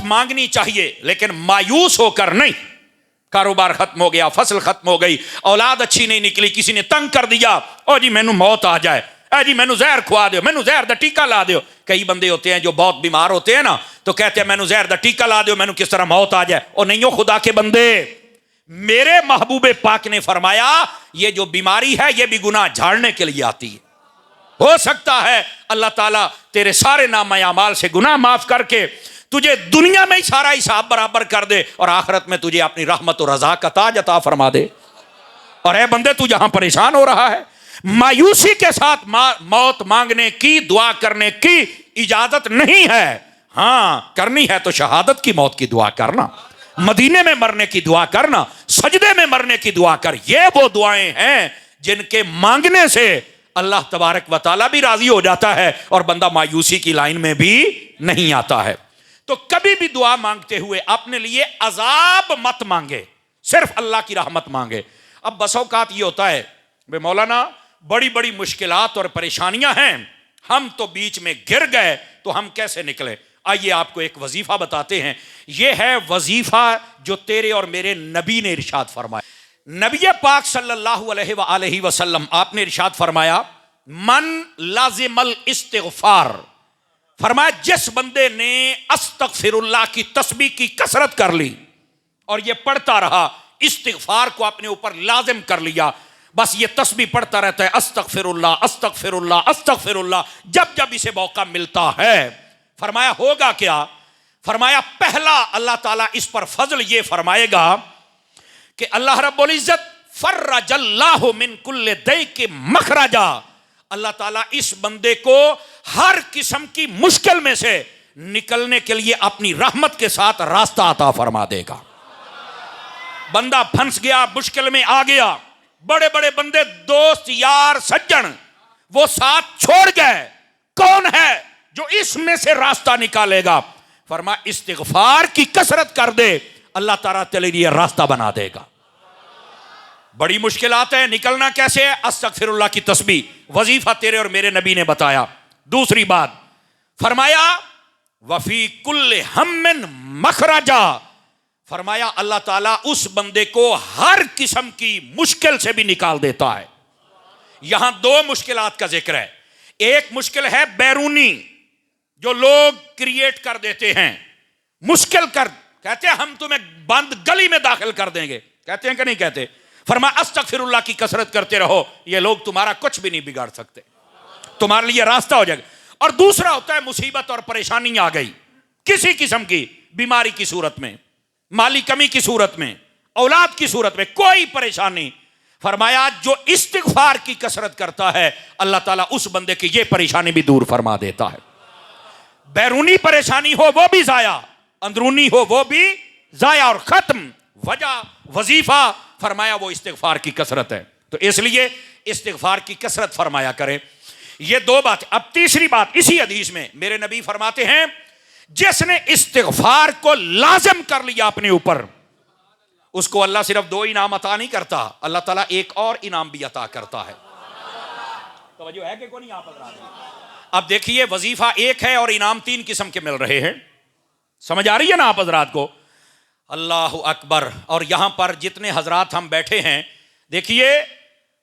मांगनी चाहिए, लेकिन मायूस होकर नहीं। कारोबार खत्म हो गया, फसल खत्म हो गई, औलाद अच्छी नहीं निकली, किसी ने तंग कर दिया, ओ जी मैनू मौत आ जाए, ए जी मैनू जहर खुआ दो, मैनू जहर दा टीका ला दो। कई बंदे होते हैं जो बहुत बीमार होते हैं ना, तो कहते हैं मैनू जहर दा टीका ला दो, मैनू किस तरह मौत आ जाए। और नहीं हो खुदा के बंदे, मेरे महबूबे पाक ने फरमाया ये जो बीमारी है ये भी गुनाह झाड़ने के लिए आती है। हो सकता है अल्लाह ताला तेरे सारे नामा अमाल से गुनाह माफ करके तुझे दुनिया में ही सारा हिसाब बराबर कर दे और आखिरत में तुझे अपनी रहमत और रजा का ताज अता फरमा दे। और ऐ बंदे तू जहां परेशान हो रहा है, मायूसी के साथ मौत मांगने की, दुआ करने की इजाजत नहीं है। हाँ करनी है तो शहादत की मौत की दुआ करना, मदीने में मरने की दुआ करना, सजदे में मरने की दुआ कर। ये वो दुआएं हैं जिनके मांगने से अल्लाह तबारक व तआला भी राजी हो जाता है और बंदा मायूसी की लाइन में भी नहीं आता है। तो कभी भी दुआ मांगते हुए अपने लिए अजाब मत मांगे, सिर्फ अल्लाह की रहमत मांगे। अब बस औकात ये होता है बे मौलाना बड़ी बड़ी मुश्किलात और परेशानियां हैं, हम तो बीच में गिर गए तो हम कैसे निकले। आइए आपको एक वजीफा बताते हैं। यह है वजीफा जो तेरे और मेरे नबी ने इरशाद फरमाया। नबी पाक सल्लल्लाहु अलैहि वसल्लम आपने इरशाद फरमाया मन लाजिमल इस्तिगफार, फरमाया जिस बंदे ने अस्तगफिरुल्लाह की तस्बीह की कसरत कर ली और ये पढ़ता रहा, इस्तिगफार को अपने ऊपर लाजिम कर लिया, बस ये तस्बीह पढ़ता रहता है अस्तगफिरुल्लाह अस्तगफिरुल्लाह अस्तगफिरुल्लाह, जब जब इसे मौका मिलता है, फरमाया होगा क्या। फरमाया पहला अल्लाह ताला इस पर फजल ये फरमाएगा कि अल्लाह रब्बुल इज्जत फर्रजल्लाहु मिन कुल्ले दैक मखरजा, अल्लाह ताला इस बंदे को हर किस्म की मुश्किल में से निकलने के लिए अपनी रहमत के साथ रास्ता अता फरमा देगा। बंदा फंस गया, मुश्किल में आ गया, बड़े बड़े बंदे दोस्त यार सज्जन वो साथ छोड़ गए, कौन है जो इसमें से रास्ता निकालेगा। फरमा इस्तिगफार की कसरत कर दे, अल्लाह ताला तेरे लिए रास्ता बना देगा। बड़ी मुश्किल आता है, निकलना कैसे है, अस्तगफिरुल्लाह की तस्बीह वजीफा तेरे और मेरे नबी ने बताया। दूसरी बात फरमाया वफी कुल्ले हम्मिन मखरजा, फरमाया अल्लाह ताला उस बंदे को हर किस्म की मुश्किल से भी निकाल देता है। यहां दो मुश्किलात का जिक्र है। एक मुश्किल है बैरूनी जो लोग क्रिएट कर देते हैं, मुश्किल कर कहते हैं हम तुम्हें बंद गली में दाखिल कर देंगे, कहते हैं कि नहीं कहते। फरमा अस्तगफिरुल्लाह की कसरत करते रहो, ये लोग तुम्हारा कुछ भी नहीं बिगाड़ सकते, तुम्हारे लिए रास्ता हो जाएगा। और दूसरा होता है मुसीबत और परेशानी आ गई किसी किस्म की, बीमारी की सूरत में, माली कमी की सूरत में, औलाद की सूरत में, कोई परेशानी, फरमाया जो इस्तिगफार की कसरत करता है अल्लाह ताला उस बंदे की ये परेशानी भी दूर फरमा देता है। बैरूनी परेशानी हो वो भी जाया, अंदरूनी हो वो भी जाया और खत्म। वजह वजीफा फरमाया वो इस्तिगफार की कसरत है, तो इसलिए इस्तिगफार की कसरत फरमाया करें। ये दो बात। अब तीसरी बात इसी हदीस में मेरे नबी फरमाते हैं जिसने इस्तिगफार को लाजिम कर लिया अपने ऊपर, उसको अल्लाह सिर्फ दो इनाम अता नहीं करता, अल्लाह ताला एक और इनाम भी अता करता है। तवज्जो है कि कोई नहीं आप। अब देखिए वजीफा एक है और इनाम तीन किस्म के मिल रहे हैं, समझ आ रही है ना आप हजरात को। अल्लाह अकबर। और यहां पर जितने हजरात हम बैठे हैं, देखिए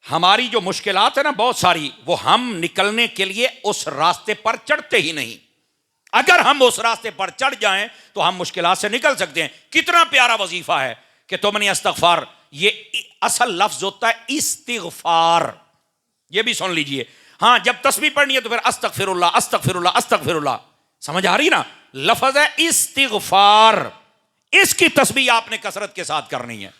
हमारी जो मुश्किलात है ना बहुत सारी, वो हम निकलने के लिए उस रास्ते पर चढ़ते ही नहीं। अगर हम उस रास्ते पर चढ़ जाएं तो हम मुश्किलात से निकल सकते हैं। कितना प्यारा वजीफा है कि तुमने इस्तगफार, ये असल लफ्ज होता है इस्तिगफार, ये भी सुन लीजिए। हाँ जब तस्बीह पढ़नी है तो फिर अस्तगफिरुल्लाह अस्तगफिरुल्लाह अस्तगफिरुल्लाह, समझ आ रही ना। लफ्ज है इस्तिगफार, इसकी तस्बीह आपने कसरत के साथ करनी है।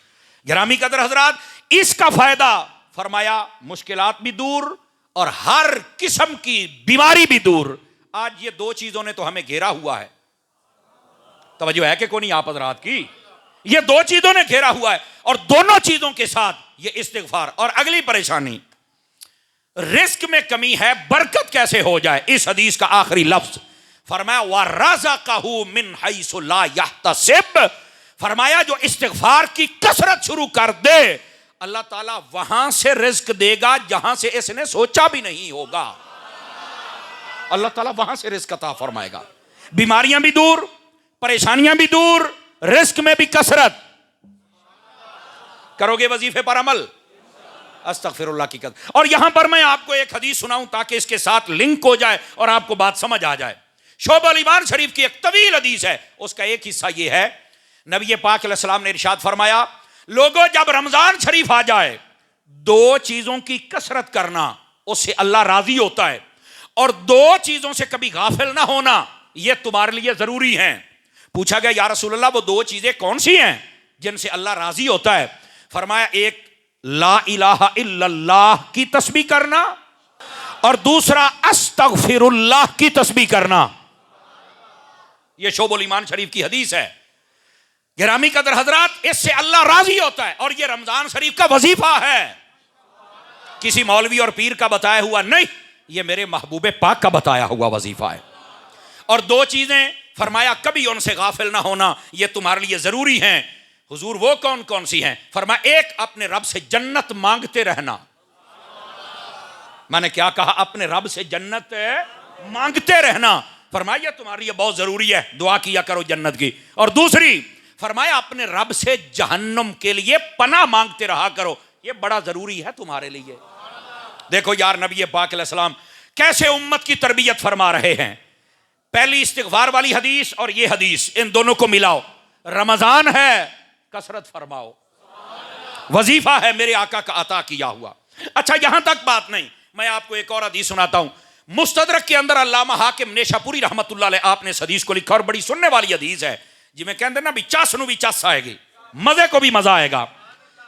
गिरामी कदर हजरात, इसका फायदा फरमाया मुश्किलात भी दूर और हर किस्म की बीमारी भी दूर। आज ये दो चीजों ने तो हमें घेरा हुआ है, तवज्जो है कि कोई नहीं आप हजरात की। ये दो चीजों ने घेरा हुआ है और दोनों चीजों के साथ ये इस्तिगफार। और अगली परेशानी रिस्क में कमी है, बरकत कैसे हो जाए। इस हदीस का आखिरी लफ्ज फरमाया वरज़क़हू मिन हैसु ला यहतसिब, फरमाया जो इस्तिगफार की कसरत शुरू कर दे अल्लाह ताला वहां से रिज्क देगा जहां से इसने सोचा भी नहीं होगा। अल्लाह ताला वहां से रिज्क अता फरमाएगा। बीमारियां भी दूर, परेशानियां भी दूर, रिस्क में भी कसरत। करोगे वजीफे पर अमल? अस्तगफिरुल्लाह की कसम। और यहां पर मैं आपको एक हदीस सुनाऊं ताकि इसके साथ लिंक हो जाए और आपको बात समझ आ जाए। शोबुल ईमान शरीफ की एक तवील हदीस है, उसका एक हिस्सा यह है, नबी पाक अलैहिस्सलाम ने इरशाद फरमाया, लोगों जब रमजान शरीफ आ जाए, दो चीजों की कसरत करना, उससे अल्लाह राजी होता है, और दो चीजों से कभी गाफिल ना होना, यह तुम्हारे लिए जरूरी है। पूछा गया या रसूल अल्लाह वो दो चीजें कौन सी हैं जिनसे अल्लाह राजी होता है? फरमाया एक ला इलाहा इल्लल्लाह की तस्बीह करना, और दूसरा अस्तगफिरुल्लाह की तस्बीह करना। यह शोबुल ईमान शरीफ की हदीस है। गिरामी कदर हजरात, इससे अल्लाह राजी होता है, और यह रमजान शरीफ का वजीफा है, किसी मौलवी और पीर का बताया हुआ नहीं, यह मेरे महबूबे पाक का बताया हुआ वजीफा है। और दो चीजें फरमाया कभी उनसे गाफिल ना होना, यह तुम्हारे लिए जरूरी हैं। हुजूर वो कौन कौन सी हैं? फरमाया एक अपने रब से जन्नत मांगते रहना। मैंने क्या कहा? अपने रब से जन्नत मांगते रहना। फरमाया यह तुम्हारे लिए बहुत जरूरी है, दुआ किया करो जन्नत की। और दूसरी फरमाया अपने रब से जहन्नुम के लिए पनाह मांगते रहा करो, यह बड़ा जरूरी है तुम्हारे लिए। देखो यार, नबी पाक अलैहिस्सलाम कैसे उम्मत की तरबियत फरमा रहे हैं। पहली इस्तिगफार वाली हदीस और यह हदीस, इन दोनों को मिलाओ। रमजान है, कसरत फरमाओ, वजीफा है मेरे आका का अता किया हुआ। अच्छा, यहां तक बात नहीं, मैं आपको एक और हदीस सुनाता हूं। मुस्तदरक के अंदर अल्लामा हाकिम नेशापुरी रहमतुल्लाह अलैह आपने इस हदीस को लिखा, और बड़ी सुनने वाली हदीस है, जिमें कहते ना भी चस नू भी चस आएगी, मजे को भी मजा आएगा।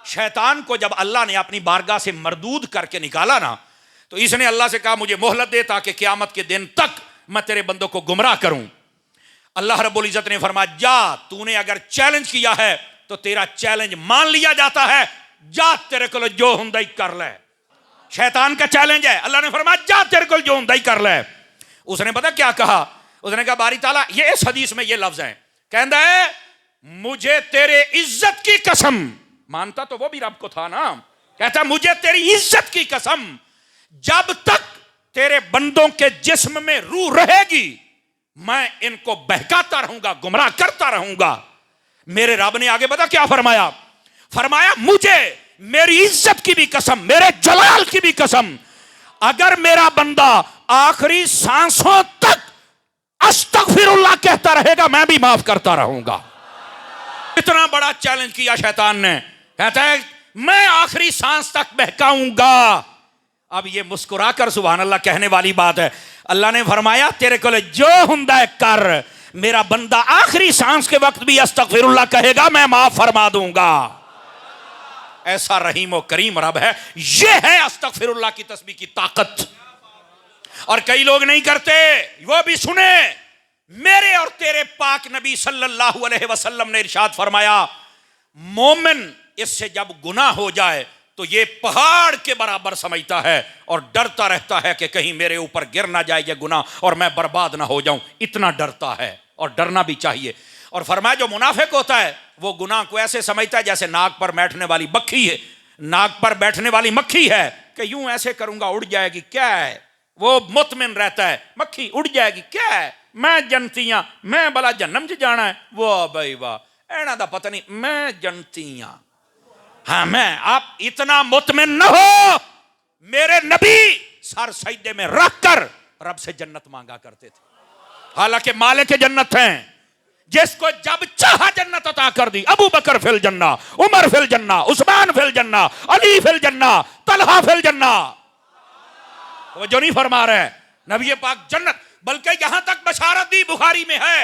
शैतान को जब अल्लाह ने अपनी बारगाह से मरदूद करके निकाला ना, तो इसने अल्लाह से कहा मुझे मोहलत दे ताकि क़यामत के दिन तक मैं तेरे बंदों को गुमराह करूं। अल्लाह रब्बुल इज्जत ने फरमाया जा, तूने अगर चैलेंज किया है तो तेरा चैलेंज मान लिया जाता है, जा तेरे को जो हुंदा ही कर ले। शैतान का चैलेंज है, अल्लाह ने फरमाया जा तेरे को जो हुंदा ही कर ले। उसने पता क्या कहा? उसने कहा बारी ताला, ये इस हदीस में ये लफ्ज है, कहता है मुझे तेरे इज्जत की कसम, मानता तो वो भी रब को था ना, कहता मुझे तेरी इज्जत की कसम, जब तक तेरे बंदों के जिस्म में रूह रहेगी मैं इनको बहकाता रहूंगा, गुमराह करता रहूंगा। मेरे रब ने आगे बता क्या फरमाया? फरमाया मुझे मेरी इज्जत की भी कसम, मेरे जलाल की भी कसम, अगर मेरा बंदा आखिरी सांसों तक अस्तगफिरुल्लाह कहता रहेगा मैं भी माफ करता रहूंगा। इतना बड़ा चैलेंज किया शैतान ने, कहता है मैं आखिरी सांस तक बहकाऊंगा। अब ये मुस्कुराकर सुभान अल्लाह कहने वाली बात है। अल्लाह ने फरमाया तेरे को जो हुंदा है कर, मेरा बंदा आखिरी सांस के वक्त भी अस्तगफिरुल्लाह कहेगा मैं माफ फरमा दूंगा। ऐसा रहीम और करीम रब है। यह है अस्तगफिरुल्लाह की तस्बीह की ताकत। और कई लोग नहीं करते, वो भी सुने। मेरे और तेरे पाक नबी सल्लल्लाहु अलैहि वसल्लम ने इरशाद फरमाया मोमिन इससे जब गुनाह हो जाए तो ये पहाड़ के बराबर समझता है और डरता रहता है कि कहीं मेरे ऊपर गिर ना जाए ये गुनाह और मैं बर्बाद ना हो जाऊं। इतना डरता है, और डरना भी चाहिए। और फरमाया जो मुनाफिक होता है वो गुनाह को ऐसे समझता है जैसे नाक पर बैठने वाली मक्खी है, नाक पर बैठने वाली मक्खी है कि यूं ऐसे करूंगा उड़ जाएगी, क्या है। वो मुतमिन रहता है मक्खी उड़ जाएगी, क्या है, मैं जनतियां, मैं भला जन्नम च जाना है। वाह भाई वाह, एना दा पता नहीं, मैं जनतियां, हाँ मैं। आप इतना मुतमिन न हो। मेरे नबी सर सजदे में रखकर रब से जन्नत मांगा करते थे, हालांकि मालिक के जन्नत हैं, जिसको जब चाहा जन्नत अता कर दी। अबू बकर फिल जन्ना, उमर फिल जन्ना, उस्मान फिल जन्ना, अली फिल जन्ना, तलहा फिल जन्ना। वो जो नहीं फरमा रहे नबी पाक जन्नत, बल्कि यहां तक बशारत दी बुखारी में है,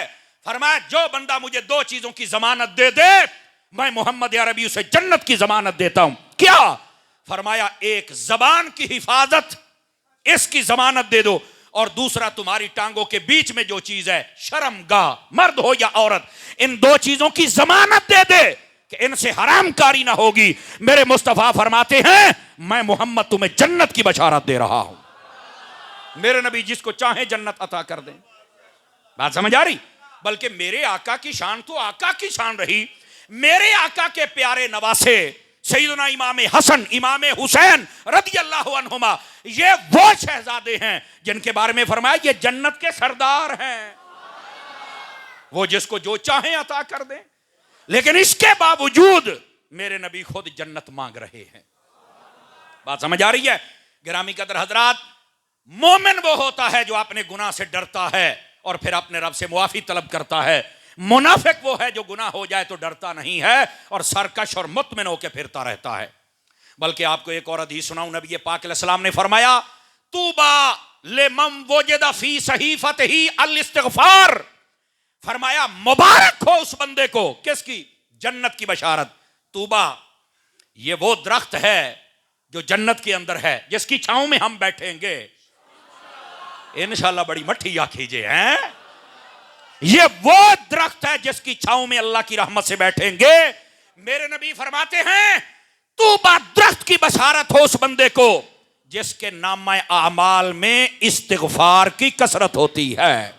फरमाया जो बंदा मुझे दो चीजों की जमानत दे दे मैं मोहम्मद अरबी उसे जन्नत की जमानत देता हूं। क्या? फरमाया एक जबान की हिफाजत, इसकी जमानत दे दो, और दूसरा तुम्हारी टांगों के बीच में जो चीज है शर्मगाह, मर्द हो या औरत, इन दो चीजों की जमानत दे दे कि इनसे हरामकारी ना होगी। मेरे मुस्तफा फरमाते हैं मैं मोहम्मद तुम्हें जन्नत की बशारत दे रहा हूं। मेरे नबी जिसको चाहे जन्नत अता कर दें। बात समझ आ रही? बल्कि मेरे आका की शान तो आका की शान रही। मेरे आका के प्यारे नवासे सैयदना इमाम हसन, इमाम हुसैन रदियल्लाहु अन्हुमा, ये वो शहजादे हैं जिनके बारे में फरमाया ये जन्नत के सरदार हैं। वो जिसको जो चाहे अता कर दे। लेकिन इसके बावजूद मेरे नबी खुद जन्नत मांग रहे हैं। बात समझ आ रही है? गिरामी कदर हजरात, मोमिन वो होता है जो अपने गुनाह से डरता है और फिर अपने रब से मुआफी तलब करता है। मुनाफिक वो है जो गुनाह हो जाए तो डरता नहीं है और सरकश और मुतमिन होकर फिरता रहता है। बल्कि आपको एक और हदीस सुनाऊं, नबी पाक अलैहिस्सलाम ने फरमाया, तूबा लिमन वजदा फी सहीफतिही अल इस्तिगफार। फरमाया मुबारक हो उस बंदे को, किसकी? जन्नत की बशारत। तूबा ये वो दरख्त है जो जन्नत के अंदर है, जिसकी छांव में हम बैठेंगे इंशाअल्लाह। बड़ी मट्ठी या खींचे हैं। ये वो दरख्त है जिसकी छांव में अल्लाह की रहमत से बैठेंगे। मेरे नबी फरमाते हैं, तूबा दरख्त की बशारत हो उस बंदे को जिसके नामा आमाल में इस्तिगफार की कसरत होती है।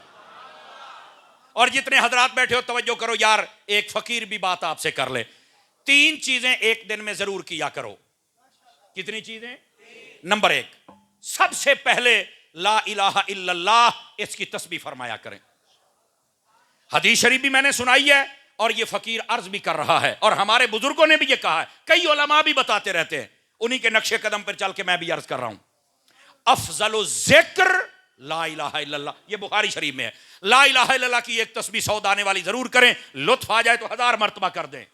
और जितने हजरात बैठे हो तवज्जो करो यार, एक फकीर भी बात आपसे कर ले। 3 चीजें एक दिन में जरूर किया करो। कितनी चीजें? नंबर 1, सबसे पहले ला इलाहा इल्लल्लाह, इसकी तस्बीह फरमाया करें। हदीस शरीफ भी मैंने सुनाई है और ये फकीर अर्ज भी कर रहा है और हमारे बुजुर्गों ने भी ये कहा है, कई उलमा भी बताते रहते हैं। उन्हीं के नक्शे कदम पर चल के मैं भी अर्ज कर रहा हूं। अफजलु जिक्र ला इलाहा इल्लल्लाह, ये बुखारी शरीफ में है। ला इलाहा इल्लल्लाह की एक तस्बीह 100 दाने वाली जरूर करें, लुत्फ आ जाए तो 1000 मर्तबा कर दें।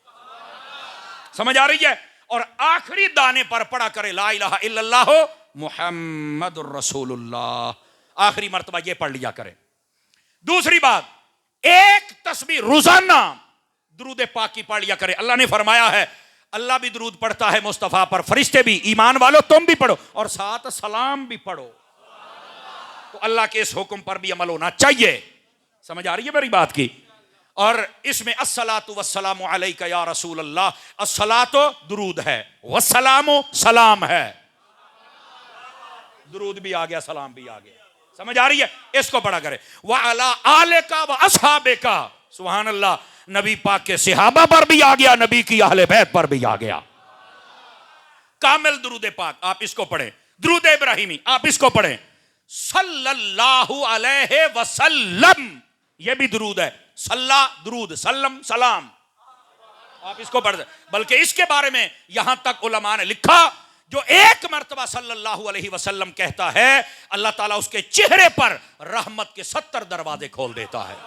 समझ आ रही है? और आखिरी दाने पर पढ़ा करे ला इलाहा इल्लल्लाह मुहम्मदुर रसूलुल्लाह, आखिरी मर्तबा ये पढ़ लिया करें। दूसरी बात, एक तस्बीह रोजाना दुरूद पाक की पढ़ लिया करें। अल्लाह ने फरमाया है, अल्लाह भी दुरूद पढ़ता है मुस्तफा पर, फरिश्ते भी, ईमान वालों तुम भी पढ़ो और साथ सलाम भी पढ़ो। तो अल्लाह के इस हुक्म पर भी अमल होना चाहिए। समझ आ रही है मेरी बात की? और इसमें अस्सलातु वस्सलामु अलैका या रसूल अल्लाह, अस्सलातो दुरूद है, वस्सलामु सलाम है। दुरूद भी आ गया, सलाम भी आ गया। समझ आ रही है? इसको पढ़ा करे। व अला आलिका व अस्हाबिका, सुभान अल्लाह, नबी पाक के सहाबा पर भी आ गया, नबी की अहले बैत पर भी आ गया। कामिल दुरूद पाक आप इसको पढ़ें। दुरूद इब्राहिमी आप इसको पढ़ें। सल्लल्लाहु अलैहि वसल्लम, यह भी दुरूद है। सल्ला दुरूद, सल्लम सलाम, आप इसको पढ़। बल्कि इसके बारे में यहां तक उलमा ने लिखा, जो एक मर्तबा सल्लल्लाहु अलैहि वसल्लम कहता है, अल्लाह ताला उसके चेहरे पर रहमत के 70 दरवाजे खोल देता है।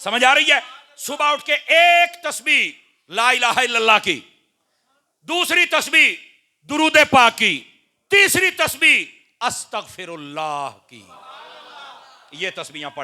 समझ आ रही है? सुबह उठ के एक तस्बीह ला इलाहा इल्लल्लाह की, दूसरी तस्बीह दुरूद पाक की, तीसरी तस्बीह अस्तगफिरुल्लाह की। ये तस्बीहां पढ़